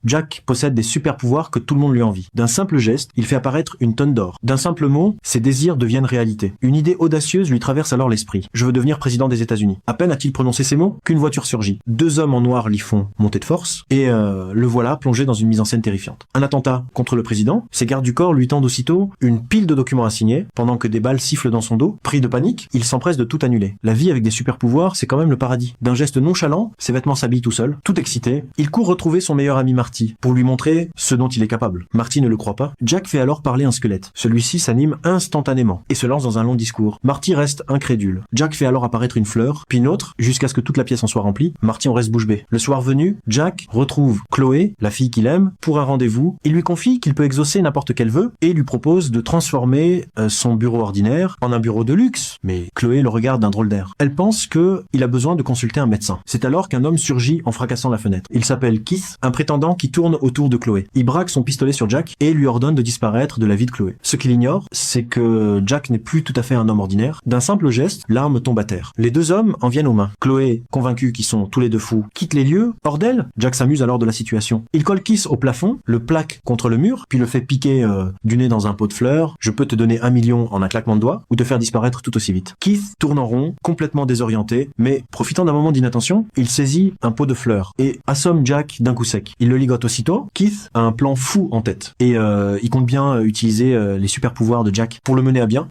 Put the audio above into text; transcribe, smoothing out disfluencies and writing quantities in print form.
Jack possède des super pouvoirs que tout le monde lui envie. D'un simple geste, il fait apparaître une tonne d'or. D'un simple mot, ses désirs deviennent réalité. Une idée audacieuse lui traverse alors l'esprit. Je veux devenir président des États-Unis. À peine a-t-il prononcé ces mots qu'une voiture surgit. Deux hommes en noir l'y font monter de force et le voilà plongé dans une mise en scène terrifiante. Un attentat contre le président, ses gardes du corps lui tendent aussitôt une pile de documents à signer pendant que des balles sifflent dans son dos. Pris de panique, il s'empresse de tout annuler. La vie avec des super pouvoirs, c'est quand même le paradis. D'un geste nonchalant, ses vêtements s'habillent tout seul. Tout excité, il court retrouver son meilleur ami Marty pour lui montrer ce dont il est capable. Marty ne le croit pas. Jack fait alors parler un squelette. Celui-ci s'anime instantanément et se lance dans un long discours. Marty reste incrédule. Jack fait alors apparaître une fleur, puis une autre, jusqu'à ce que toute la pièce en soit remplie. Marty en reste bouche bée. Le soir venu, Jack retrouve Chloé, la fille qu'il aime, pour un rendez-vous. Il lui confie qu'il peut exaucer n'importe quel vœu et lui propose de transformer son bureau ordinaire en un bureau de luxe. Mais Chloé le regarde d'un drôle d'air. Elle pense qu'il a besoin de consulter un médecin. C'est alors qu'un homme surgit en fracassant la fenêtre. Il s'appelle Keith, un prétendant qui tourne autour de Chloé. Il braque son pistolet sur Jack et lui ordonne de disparaître de la vie de Chloé. Ce qu'il ignore, c'est que Jack n'est plus tout à fait un homme ordinaire. D'un simple geste, l'arme tombe à terre. Les deux hommes en viennent aux mains. Chloé, convaincue qu'ils sont tous les deux fous, quitte les lieux. Hors d'elle, Jack s'amuse alors de la situation. Il colle Keith au plafond, le plaque contre le mur, puis le fait piquer du nez dans un pot de fleurs. Je peux te donner 1 million en un claquement de doigts ou te faire disparaître tout aussi vite. Keith tourne en rond, complètement désorienté, mais profitant d'un moment d'inattention, il saisit un pot de fleurs et assomme Jack d'un coup sec. Il le ligote aussitôt. Keith a un plan fou en tête et il compte bien utiliser les super pouvoirs de Jack pour le mener à bien.